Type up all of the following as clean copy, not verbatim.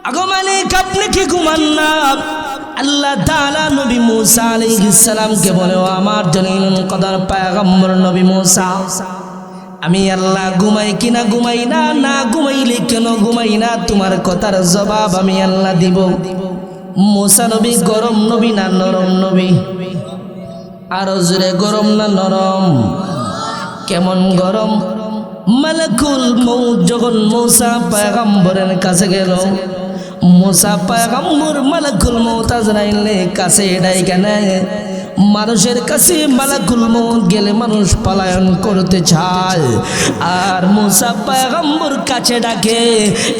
আগো মালিক আপনি কি ঘুমান না? আল্লাহ তাআলা নবী মুসা আলাইহিস সালামকে বলে, ও আমার জলিলুল কদর পয়গম্বর নবী মুসা, আমি আল্লাহ ঘুমাই কিনা ঘুমাই না, না ঘুমাইলে কেন ঘুমাই না, তোমার কথার জবাব আমি আল্লাহ দিব। মুসা নবী গরম নবী না নরম নবী? আরো জোরে, গরম না নরম? কেমন গরম? মালাকুল মউত যখন মুসা পয়গম্বরের কাছে গেল, মুসা পয়গম্বর মালাকুল মউত আজরাইলের কাছে ডাইকা নেয়। মানুষের কাছে মালাকুল মউত গেলে মানুষ পলায়ন করতে চায়, আর মুসা পয়গম্বর কাছে ডাকে,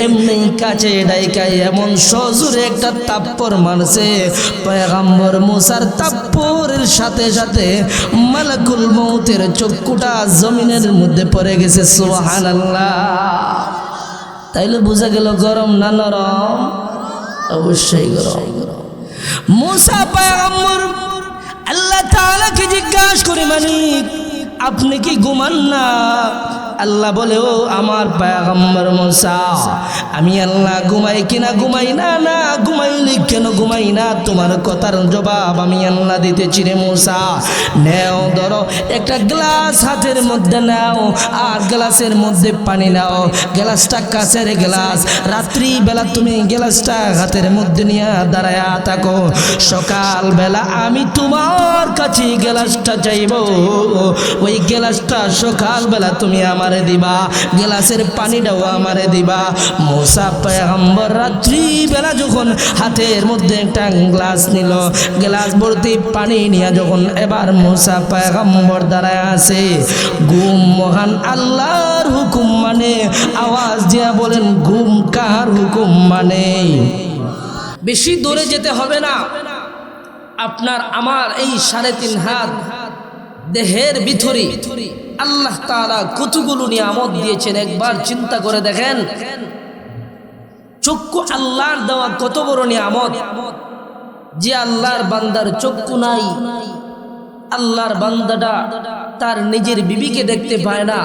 এমনি কাছে ডাইকা এমন সজোরে একটা তাপ্পর মারছে, পয়গম্বর মুসার তাপ্পরের সাথে সাথে মালাকুল মউতের চক্ষুটা জমিনের মধ্যে পড়ে গেছে। সুবহানাল্লাহ। তাইলে বোঝা গেল গরম না নরম? অবশ্যই গরম। মুসা পয়গম্বর আল্লাহ তাআলাকে জিজ্ঞাসা করে, মালিক আপনি কি ঘুমান না? আল্লাহ বলে, ও আমার পয়গম্বর মুসা, আমি আল্লাহ ঘুমাই কিনা ঘুমাই না, না ঘুমাইলে কেন ঘুমাই না, তোমার কথার জবাব আমি আল্লাহ দিতেছি রে মুসা। নেও ধরো একটা গ্লাস হাতের মধ্যে নাও, আর গ্লাসের মধ্যে পানি নাও। গ্লাসটা কাচের গ্লাস, রাত্রি বেলা তুমি গ্লাসটা হাতের মধ্যে নিয়ে দাঁড়ায়া থাকো, সকাল বেলা আমি তোমার কাছে গ্লাসটা চাইব, ওই গ্লাসটা সকাল বেলা তুমি আমার দিবা, গ্লাসের পানিটাও আমারে দিবা। মুসা পয়গম্বর রাত্রি বেলা যখন হাতের মধ্যে একটা গ্লাস নিল, গ্লাস ভর্তি পানি নিয়ে যখন এবার মুসা পয়গম্বর দাঁড়ায় আছে, ঘুম মহান আল্লাহর হুকুম মানে, আওয়াজ দিয়া বলেন ঘুম কার হুকুম মানে? বেশি দূরে যেতে হবে না, আপনার আমার এই 3.5 হাত দেহের ভিতরে আল্লাহ তাআলা কতগুলো নিয়ামত দিয়েছেন, একবার চিন্তা করে দেখেন। চক্ষু আল্লাহর দেওয়া কত বড় নিয়ামত। যে আল্লাহর বান্দার চক্ষু নাই, আল্লাহর বান্দাটা তার নিজের বিবিকে দেখতে পায় না,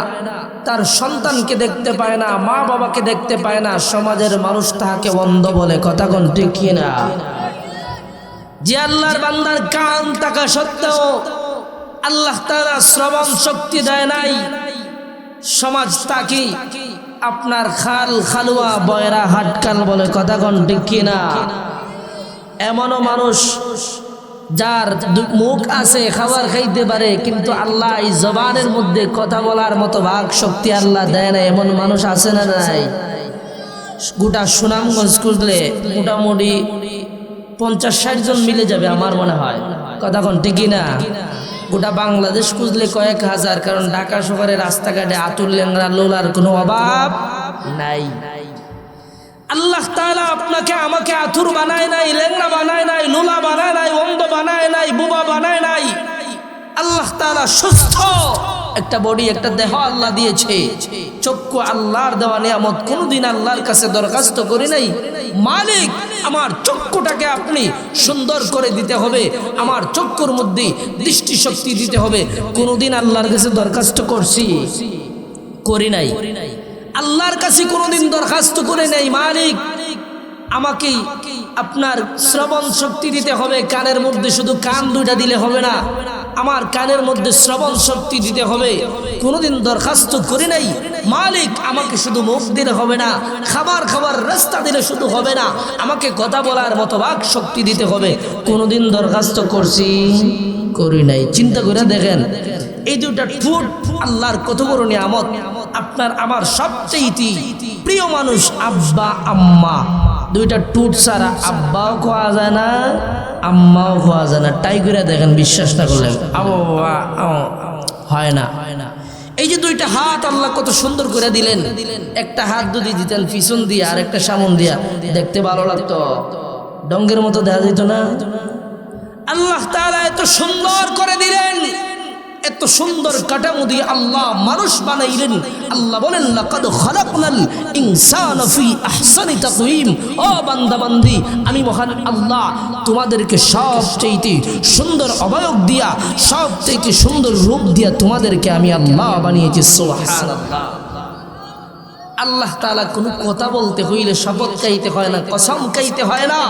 তার সন্তানকে দেখতে পায় না, মা বাবাকে দেখতে পায় না, সমাজের মানুষ তাকে অন্ধ বলে। কথা কোন ঠিক কিনা? যে আল্লাহর বান্দার কান থাকা সত্ত্বেও আল্লাহ তাআলা শ্রবণ শক্তি দেয় নাই, সমাজ তাকে আপনার খাল খালুয়া বয়রা হাটকাল বলে। কথা কোন ঠিক কিনা? এমনও মানুষ যার মুখ আছে, খাবার খাইতে পারে, কিন্তু আল্লাহ এই জবানের মধ্যে কথা বলার মতো ভাগ শক্তি আল্লাহ দেয় না, এমন মানুষ আছে না নাই? গোটা সুনামগঞ্জ খুঁজলে মোটামুটি 50-60 জন মিলে যাবে আমার মনে হয়। কথা কোন ঠিক কিনা? গোটা বাংলাদেশ খুঁজলে কয়েক হাজার, কারণ ঢাকা শহরে রাস্তাঘাটে আতুর ল্যাংড়া লোলার কোনো অভাব নাই। আল্লাহ তাআলা আপনাকে আমাকে আতুর বানায় নাই, ল্যাংড়া বানায় নাই, লোলা বানায় নাই, অন্ধ বানায় নাই, বোবা বানায় নাই। আল্লাহ তাআলা সুস্থ একটা বডি, একটা দেহ আল্লাহ দিয়েছে। চক্ষু আল্লাহর দেওয়া নিয়ামত, কোনদিন আল্লাহর কাছে দরখাস্ত করি নাই, মালিক আমার চক্ষুটাকে আপনি সুন্দর করে দিতে হবে, আমার চক্ষুর মধ্যে দৃষ্টি শক্তি দিতে হবে। কোনদিন আল্লাহর কাছে দরখাস্ত করছি? করি নাই। আল্লাহর কাছে কোনদিন দরখাস্ত করে নাই, মালিক আমাকে আপনার শ্রবণ শক্তি দিতে হবে। কানের মধ্যে শুধু কান দুইটা দিলে হবে না, আমার কানের মধ্যে শ্রবণ শক্তি দিতে হবে। কোনদিন দরখাস্ত করি নাই, মালিক আমাকে শুধু মুখ দিলে হবে না, খাবার রাস্তা দিলে শুধু হবে না, আমাকে কথা বলার মতো বাক শক্তি দিতে হবে। কোনদিন দরখাস্ত করছি? করি নাই। চিন্তা করে দেখেন, এই দুটা ঠোঁট আল্লাহর কত বড় নিয়ামত। আপনার আমার সবচেয়ে প্রিয় মানুষ আব্বা আম্মা, দুইটা ঠোঁট ছাড়া আব্বাও খাওয়া যায় না, আম্মাও খাওয়া যায় না। টাই করে দেখেন, বিশ্বাস না করলেন হয় না। এই যে দুইটা হাত আল্লাহ কত সুন্দর করে দিলেন, একটা হাত যদি দিতেন পিছন দিয়ে আর একটা সামন দিয়া, দেখতে ভালো লাগতো, ডঙ্গের মতো দেখা যেত না? আল্লাহ তাআলা এত সুন্দর করে দিলেন, এত সুন্দর কাঠামো দিয়ে আল্লাহ মানুষ বানাইলেন। আল্লাহ বলেন, লাকাদ খালাকনাল ইনসানা ফি আহসানি তাকওয়িম। ও বান্দা বান্দি, আমি মহান আল্লাহ তোমাদেরকে সবচেয়ে সুন্দর অবয়ব দিয়া, সবচেয়ে সুন্দর রূপ দিয়া তোমাদেরকে আমি আল্লাহ বানিয়েছি। সুবহানাল্লাহ। আল্লাহ তাআলা কোনো কথা বলতে হইলে শপথ খাইতে হয় না, কসম খাইতে হয় না।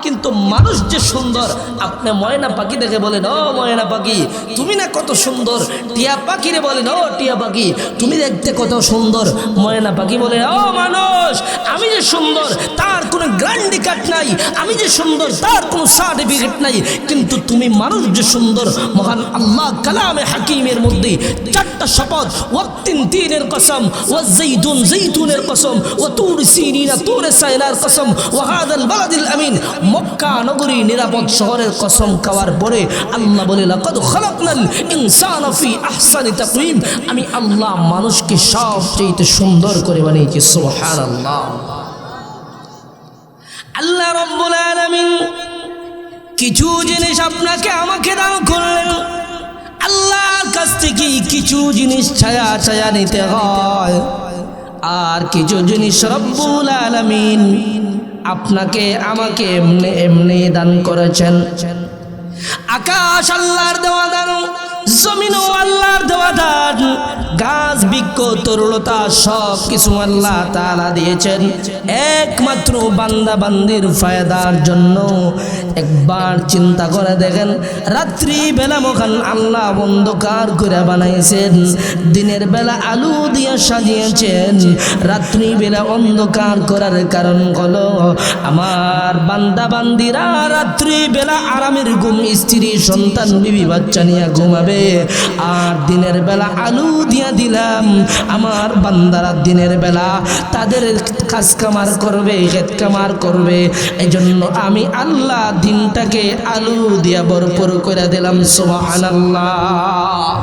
কিন্তু মানুষ যে সুন্দর, আপনি ময়না পাখি দেখে বলেন ও ময়না পাখি তুমি না কত সুন্দর, টিয়া পাখিরে বলেন ও টিয়া পাখি তুমি দেখতে কত সুন্দর। ময়না পাখি বলে ও মানুষ আমি যে সুন্দর তার কোনো গ্যারান্টি কার্ড নাই, আমি যে সুন্দর তার কোনো সার্টিফিকেট নাই, কিন্তু তুমি মানুষ যে সুন্দর। মহান আল্লাহ কালামে হাকিমের মধ্যে চারটা শপথ, ওয়াক্তিন তিনের কসম, ওয়াজ্জাইতুন জাইতুনের কসম, ওয়াতুর সিনিনা তুর সাইনার কসম, ওয়াহাদাল বালাদিল আমিন মক্কা নগরী নিরাপদ শহরের কসম খাওয়ার পরে আল্লাহ বলে লাকাদ খালাকনাল ইনসানা ফি আহসানি তাকওয়িম, আমি আল্লাহ মানুষকে সবচেয়ে সুন্দর করে বানিয়েছি। সুবহানাল্লাহ। আল্লাহ রাব্বুল আলামিন কিছু জিনিস আপনাকে আমাকে দান করলেন, আল্লাহর কাছ থেকে কিছু জিনিস ছায়া ছায়া নিতে হয়, আর কিছু জিনিস রব্বুল আলামিন আপনাকে আমাকে এমনি এমনি দান করেছেন। আকাশ আল্লাহর দেওয়া দান, জমিনও আল্লাহর দেওয়া দান, গাছ বৃক্ষ তরুলতা সব কিছু আল্লাহ তাআলা দিয়েছেন একমাত্র বান্দা বান্দির ফায়দার জন্য। একবার চিন্তা করে দেখেন, রাত্রি বেলা মহান আল্লাহ অন্ধকার করে বানাইছেন, দিনের বেলা আলো দিয়ে সাজিয়েছেন। রাত্রি বেলা অন্ধকার করার কারণ হলো আমার বান্দা বান্দিরা রাত্রি বেলা আরামের ঘুম, স্ত্রী সন্তান বিবি বাচ্চা নিয়ে ঘুমাবে, আর দিনের বেলা আলো দিয়া দিলাম আমার বান্দারা দিনের বেলা তাদের কাজ কামার করবে, খেত কামার করবে। এই জন্য আমি আল্লাহ দিনটাকে আলো দিয়া ভরপুর করে দিলাম। সুবহানাল্লাহ।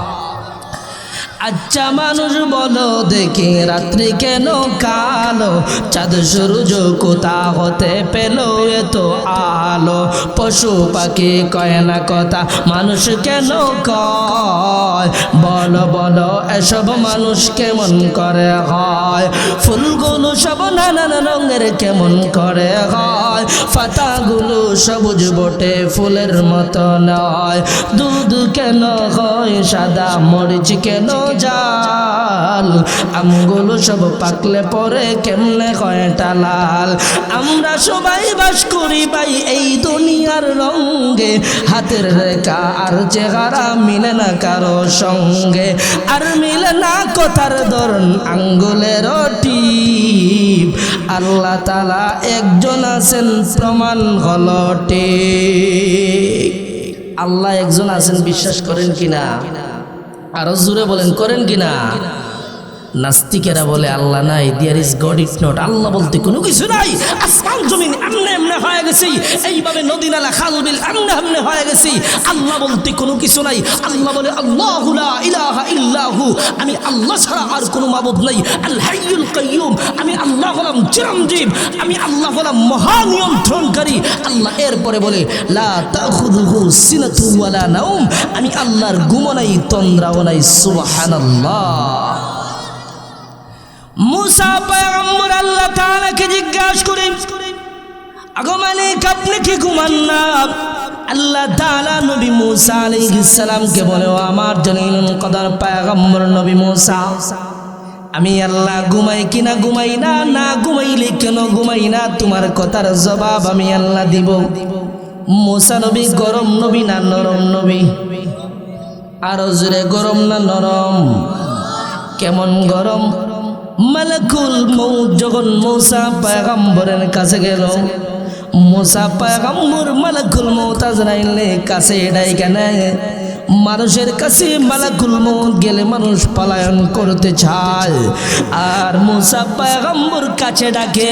আচ্ছা মানুষ বলো দেখি রাত্রি কেন কালো, চাঁদ সূর্য কোথা হতে পেল এত আলো, পশু পাখি কয় না কথা মানুষ কেন কয়, বলো বলো এসব মানুষ কেমন করে হয়, ফুলগুলো সব নানান রঙের কেমন করে হয়, পাতাগুলো সবুজ বটে ফুলের মতো নয়, দুধ কেন হয় সাদা, মরিচ কেন জাল, আমগুলো সব পাকলে পরে কেমনে হয় লাল। আমরা সবাই বাস করি ভাই এই দুনিয়ার রঙে, হাতের রেখা আর চেহারা মিলে না কারো সঙ্গে, আর মিলে না কথার ধরন আঙ্গুলের টিপ। আল্লাহ তাআলা একজন আছেন প্রমাণ হলো ঠিক। আল্লাহ একজন আছেন, বিশ্বাস করেন কিনা? আরো জোরে বলেন, করেন কিনা? নাস্তিকেরা বলে আল্লাহ নাই, there is God is not, আল্লাহ বলতে কোনো কিছু নাই, আসমান জমিন এমনে এমনে হয়ে গেছে, এইভাবে নদী নালা খাল বিল এমনে এমনে হয়ে গেছে, আল্লাহ বলতে কোনো কিছু নাই। আল্লাহ বলে আল্লাহু লা ইলাহা ইল্লাহু, আমি আল্লাহ ছাড়া আর কোনো মাবুদ নাই, আল হাইয়ুল কাইয়ুম, আমি আল্লাহ হলাম চিরঞ্জীব, আমি আল্লাহ হলাম মহানিয়ন্ত্রণকারী। আল্লাহ এরপরে বলে লা তাখুযুহু সিনাতু ওয়ালা নাওম, আমি আল্লাহর ঘুমও নাই তন্দ্রাও নাই। সুবহানাল্লাহ। মুসা পয়গম্বর আল্লাহ তাআলাকে জিজ্ঞাসা করে আগো মালিক আপনি কি ঘুমান না? আল্লাহ তাআলা নবী মুসা আলাইহিস সালামকে বলে ও আমার জলিলুল কদর পয়গম্বর নবী মুসা, আমি আল্লাহ ঘুমাই কিনা ঘুমাই না, না ঘুমাইলে কেন ঘুমাই না, তোমার কথার জবাব আমি আল্লাহ দিব। মুসা নবী গরম নবী না নরম নবী? আরো জোরে, গরম না নরম? কেমন গরম? মালাকুল মউত যখন মুসা পয়গম্বরের কাছে গেল, মুসা পয়গম্বর মালাকুল মউত আজরাইলের কাছে ডাইকা নেয়। মানুষের কাছে মালাকুল মউত গেলে মানুষ পলায়ন করতে চায়, আর মুসা পয়গম্বর কাছে ডাকে,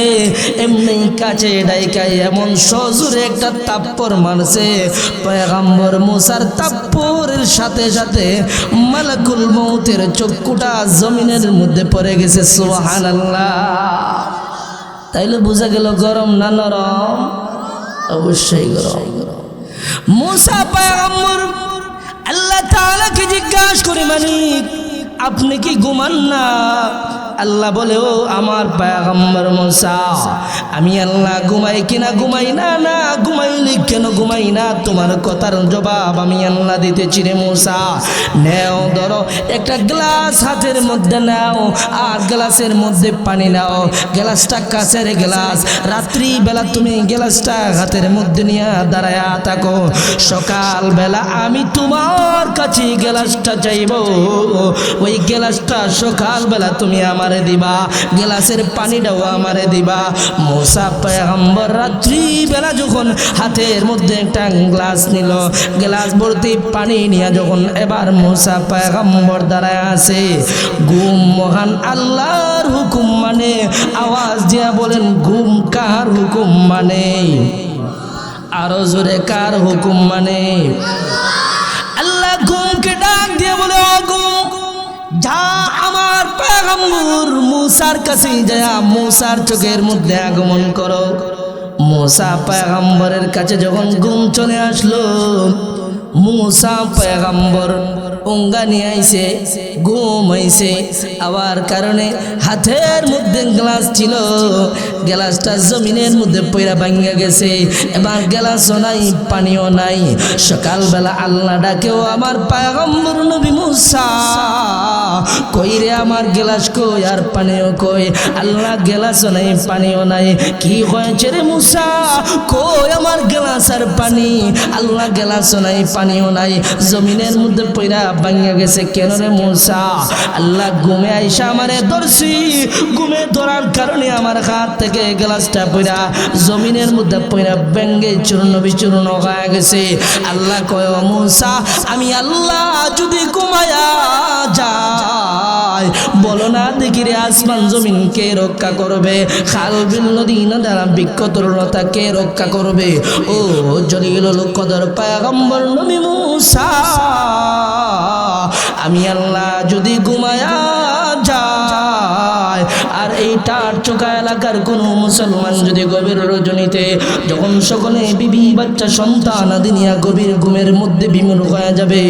এমনি কাছে ডাইকায় এমন সজোরে একটা তাপ্পর মারছে, পয়গম্বর মুসার তাপ্পরের সাথে সাথে মালাকুল মউতের চক্ষুটা জমিনের মধ্যে পড়ে গেছে। সুবহানাল্লাহ। তাইলে বোঝা গেল গরম না নরম? অবশ্যই গরম। মুসা পয়গম্বর আল্লাহ তাআলাকে জিজ্ঞাসা করে মালিক আপনি কি ঘুমান না? আল্লাহ বলে ও আমার পয়গম্বর মুসা আমি আল্লাহ ঘুমাই কিনা ঘুমাই না না ঘুমাইলি কেন ঘুমাই না তোমার কথার জবাব আমি আল্লাহ দিতেছি রে মুসা নেও ধরো একটা গ্লাস হাতের মধ্যে নাও আর গ্লাসের মধ্যে পানি নাও গ্লাসটা কাছের গ্লাস রাত্রি বেলা তুমি গ্লাসটা হাতের মধ্যে নিয়ে দাঁড়ায়া থাকো সকাল বেলা আমি তোমার কাছে গ্লাসটা চাইব ওই গ্লাসটা সকাল বেলা তুমি আমারে দিবা গ্লাসের পানিটাও আমারে দিবা মুসা পয়গম্বর রাত্রি বেলা যখন হাতের মধ্যে একটা গ্লাস নিল গ্লাস ভর্তি পানি নিয়ে যখন এবার মুসা পয়গম্বর দাঁড়ায় আছে ঘুম মহান আল্লাহর হুকুম মানে আওয়াজ দিয়া বলেন ঘুম কার হুকুম মানে আরো জোরে কার হুকুম মানে আল্লাহ ঘুমকে ডাক দিয়ে বলে ও ঘুম যা আমার পয়গম্বর মুসার কাছে যা মুসার চোখের মধ্যে আগমন করো মুসা পয়গম্বরের কাছে যখন ঘুম চলে আসলো মুসা পয়গম্বর উঙ্গা নিয়ে আইছে ঘুম হইছে আবার কারণে হাতের মধ্যে গ্লাস ছিল গ্লাসটা জমিনের মধ্যে পয়রা ভাঙ্গা গেছে এবার গ্লাসও নাই পানিও নাই সকালবেলা আল্লাহ ডাকেও আমার পয়গম্বর নবী মুসা কই রে আমার গ্লাস কই আর পানিও কই আল্লাহ গ্লাসও নাই পানিও নাই কি হয়েছে রে মুসা কই আমার গ্লাস আর পানি আল্লাহ গ্লাসও নাই পানিও নাই জমিনের মধ্যে পয়রা ভাঙ্গা গেছে কেন রে মুসা আল্লাহ ঘুমে আইসা আমারে ধরছি ঘুমে ধরার কারণে আমার হাত থেকে গ্লাসটা পয়রা জমিনের মধ্যে পয়রা ভেঙ্গে চূর্ণ বিচূর্ণ হয়ে গেছে আল্লাহ কয় ও মুসা আমি আল্লাহ যদি ঘুমায়া যায় বলো না দেখি রে আসমান জমিন কে রক্ষা করবে খাল বিল নদী নদা বৃক্ষ তরুণতা কে রক্ষা করবে ও জলিলুল কদর পয়গম্বর নবী মুসা আমি আল্লাহ যদি ঘুমায়া যায় আর এইটার চোখা এলাকার কোন মুসলমান যদি গভীর রজনীতে যখন সকলে বিবি বাচ্চা সন্তান আদি নিয়ে গভীর ঘুমের মধ্যে বিমূঢ় হয়ে যাবে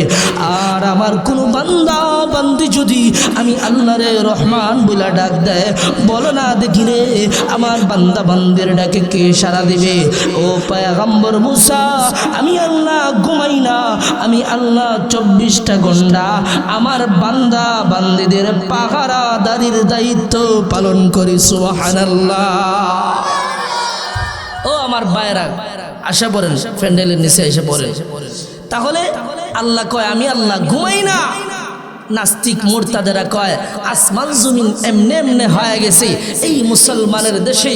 আর আমার কোনো বান্দা বান্দি যদি আমি আল্লাহরে রহমান বলে ডাক দেয় বলো না দেখি রে আমার বান্দা বান্দির ডাকে কে সাড়া দিবে ও পয়গম্বর মুসা আমি আল্লাহ ঘুমাই না আমি আল্লাহ 24টা ঘন্টা আমার বান্দা বান্দিদের পাহারাদারির দায়িত্ব পালন করি সুবহানাল্লাহ ও আমার ভাইরা আশা পড়েন প্যান্ডেলের নিচে এসে পড়েন তাহলে আল্লাহ কয় আমি আল্লাহ ঘুমাই না নাস্তিক মুরতাদেরা কয় আসমান জমিন এমনে এমনে হয়ে গেছে এই মুসলমানের দেশে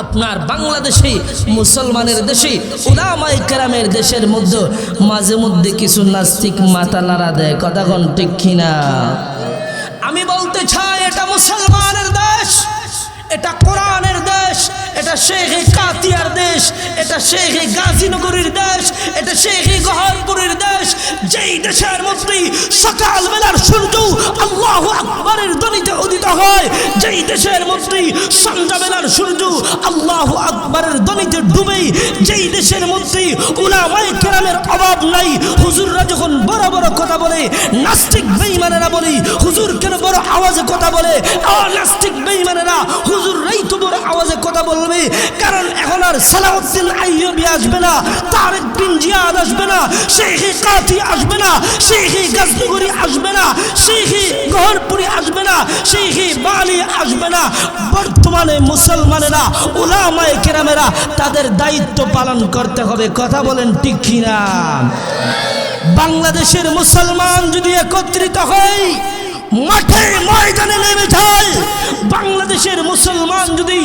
আপনার বাংলাদেশে মুসলমানের দেশে উলামায়ে কেরামের দেশের মধ্যে মাঝে মধ্যে কিছু নাস্তিক মাথা নাড়া দেয় কথা কোন ঠিক কিনা আমি বলতে চাই এটা মুসলমানের দেশ এটা কোরআনের দেশ এটা শেখ কাতিয়ার দেশ এটা শেখ গাজীনগরের দেশ এটা শেখ গহরপুরের দেশ যেই দেশের মধ্যে সকাল বেলার সূর্য আল্লাহু আকবারের ধ্বনিতে উদিত হয় যেই দেশের মধ্যে সন্ধ্যা বেলার সূর্য আল্লাহু আকবারের ধ্বনিতে ডুবে যেই দেশের মধ্যে উলামায়ে কেরামের অভাব নাই হুজুররা যখন বড় বড় কথা বলে নাস্তিক বেঈমানেরা বলি হুজুর কেন বড় আওয়াজে কথা বলে নাস্তিক বেঈমানেরা হুজুররাই তো বড় আওয়াজে কথা বলবে কারণ এখন আর সালাউদ্দিন আইয়ুবী আসবে না তারেক বিন জিয়াদ আসবে না শেখ কাতি আসবে না শেখ গাজনগরী আসবে না শেখ গহরপুরি আসবে না শেখ বালি আসবে না বর্তমানে মুসলমানেরা উলামায়ে কেরামেরা তাদের দায়িত্ব পালন করতে হবে কথা বলেন ঠিক কিনা বাংলাদেশের মুসলমান যদি একত্রিত হয় মাঠে ময়দানে নেমে যায় বাংলাদেশের মুসলমান যদি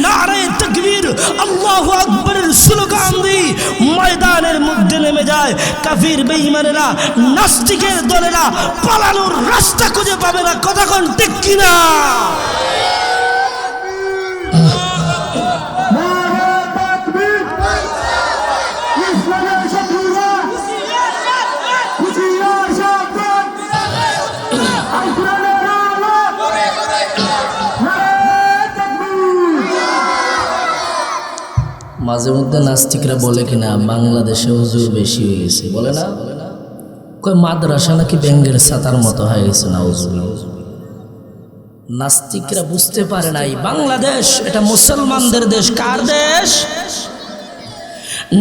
নারে তাকবীর আল্লাহু আকবারের স্লোগান দিয়ে ময়দানের মধ্যে নেমে যায় কাফির বেঈমানেরা নাস্তিকের দলেরা পালানোর রাস্তা খুঁজে পাবে না কথা কোন ঠিক কিনা মাঝে মধ্যে নাস্তিকরা বলে কিনা বাংলাদেশে হুজুর বেশি হয়ে গেছে বলে না কয় মাদ্রাসা নাকি ব্যাঙ্গের ছাতার মতো হয়ে গেছে না হুজুর নাস্তিকরা বুঝতে পারে নাই বাংলাদেশ এটা মুসলমানদের দেশ। কার দেশ?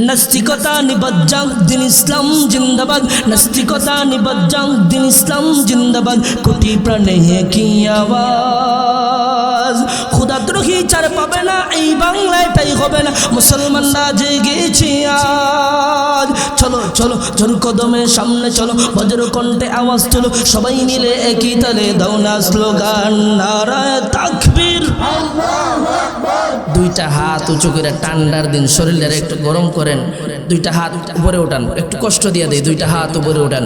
নাস্তিকতা নিবজ্জাং দিন ইসলাম জিন্দাবাদ, নাস্তিকতা নিবজ্জাং দিন ইসলাম জিন্দাবাদ, কোটি প্রাণে কি আওয়াজ, ক্ষুধাদ্রোহী চার পাবে না এই বাংলায়, তাই হবে না মুসলমানরা জেগেছি আজ। চলো চলো জোর কদমে সামনে চলো, বজ্র কণ্ঠে আওয়াজ তোলো, সবাই মিলে একই তালে দাও না স্লোগান নারায়ে তাকবীর। দুইটা হাত উঁচু করে ঠান্ডার দিন শরীরের একটু গরম করেন, দুইটা হাত উপরে ওঠান, একটু কষ্ট দিয়ে দেয়, দুইটা হাত উপরে ওঠান,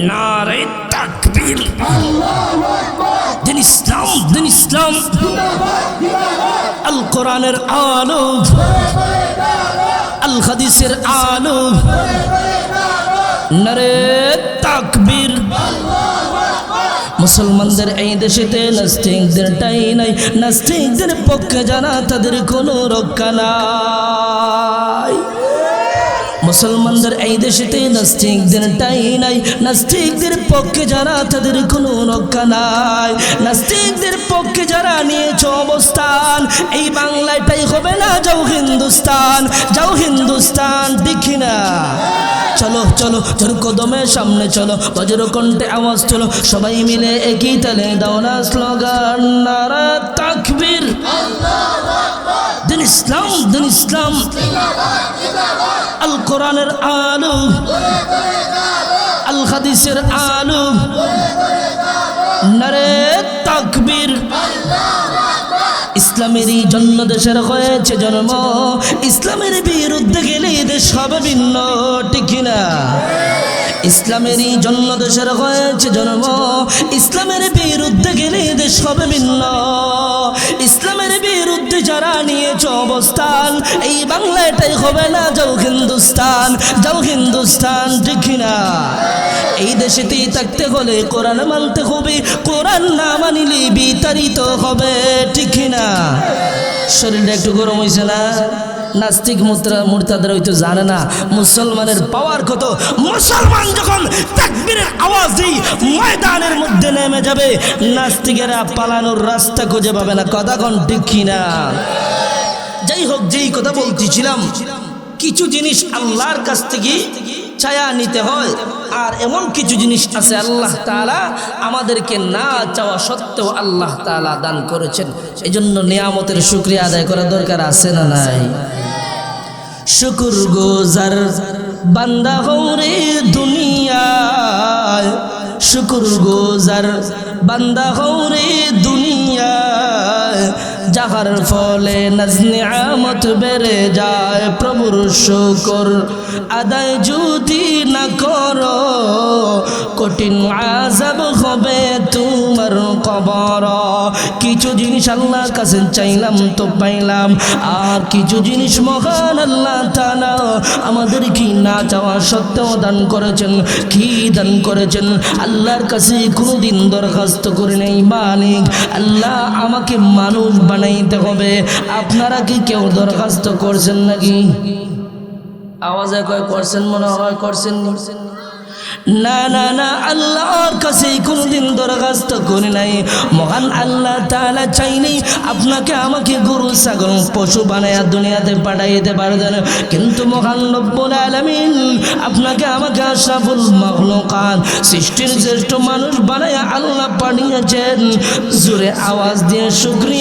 নারায়ে তাকবীর। দিন ইসলাম, দিন ইসলাম, আল কোরআনের আলো, আল হাদিসের আলো, নারায়ে তাকবীর। মুসলমানদের এই দেশেতে নাস্তিকদের ঠাঁই নাই, নাস্তিকদের পক্ষে যারা তাদের কোনো রক্ষা নাই। মুসলমানদের এই দেশেতে নাস্তিকদের ঠাঁই নাই, নাস্তিকদের পক্ষে যারা তাদের কোনো রক্ষা নাই। নাস্তিকদের পক্ষে যারা নিয়েছে অবস্থান এই বাংলাটাই হবে না, যাও হিন্দুস্তান, যাও হিন্দুস্তান, দেখি না। চলো চলো জোর কদমে সামনে চলো, বজ্র কণ্ঠে আওয়াজ তোলো, সবাই মিলে একই তালে দাও না স্লোগান নারায়ে তাকবীর। দিন ইসলাম, দিন ইসলাম, আল কোরআনের আলো, আল হাদিসের আলো, নারায়ে তাকবীর। ইসলামেরই জন্য দেশের হয়েছে জন্ম, ইসলামের বিরুদ্ধে গেলে দেশ হবে ভিন্ন, ঠিক না? ইসলামেরই জন্য দেশের হয়েছে জন্ম, ইসলামের বিরুদ্ধে গেলে দেশ হবে ভিন্ন। ইসলামের বিরুদ্ধে যারা নিয়েছে অবস্থান এই বাংলাটাই হবে না, যাও হিন্দুস্তান, যাও হিন্দুস্তান, ঠিক না? এই দেশেতেই থাকতে হলে কোরআন মানতে হবে, কোরআন না মানিলে বিতাড়িত হবে, ঠিক না? শরীরটা একটু গরম হয়েছে না? নাস্তিক মুরতাদরা হয়তো জানে না মুসলমানের পাওয়ার কত। মুসলমান যখন তাকবীরের আওয়াজ দিয়ে ময়দানের মধ্যে নেমে যাবে, নাস্তিকেরা পালানোর রাস্তা খুঁজে পাবে না। কথা কোন ঠিক না? যাই হোক, যেই কথা বলতেছিলাম, কিছু জিনিস আল্লাহর কাছ থেকে চায়া নিতে হয়, আর এমন কিছু জিনিস আছে আল্লাহ তাআলা আমাদেরকে না চাওয়া সত্ত্বেও আল্লাহ তাআলা দান করেছেন। এই জন্য নিয়ামতের শুকরিয়া আদায় করা দরকার আছে না নাই? শুকর গুজার বান্দা হও রে দুনিয়ায়, শুকর গুজার বান্দা হও রে দুনিয়ায়, যাহার ফলে নাজ নিয়ামত বেড়ে যায়। প্রভুর শুকর আদায় যদি না করো, কঠিন আযাব হবে তোমার কবর। কিছু জিনিস আল্লাহর কাছে চাইলাম তো পাইলাম, আর কিছু জিনিস মহান আল্লাহ তাআলা আমাদের কি না চাওয়া সত্ত্বেও দান করেছেন। কি দান করেছেন? আল্লাহর কাছে কোনোদিন দরখাস্ত করে নেই, মালিক আল্লাহ আমাকে মানুষ বানাইতে হবে। আপনারা কি কেউ দরখাস্ত করছেন নাকি? আওয়াজে কয় করছেন, মনে হয় করছেন। না না না, আল্লাহর কাছে কোনোদিন দরখাস্ত করি নাই। মহান আল্লাহ তাআলা চাইনি আপনাকে আমাকে গরু ছাগল পশু বানায়া দুনিয়াতে পাঠাইতে পারতেন, কিন্তু মহান রব্বুল আলামিন আপনাকে আমাকে আশরাফুল মাখলুকাত সৃষ্টির শ্রেষ্ঠ মানুষ বানায়া আল্লাহ পাঠিয়েছেন। জোরে আওয়াজ দিয়ে শুকরিয়া।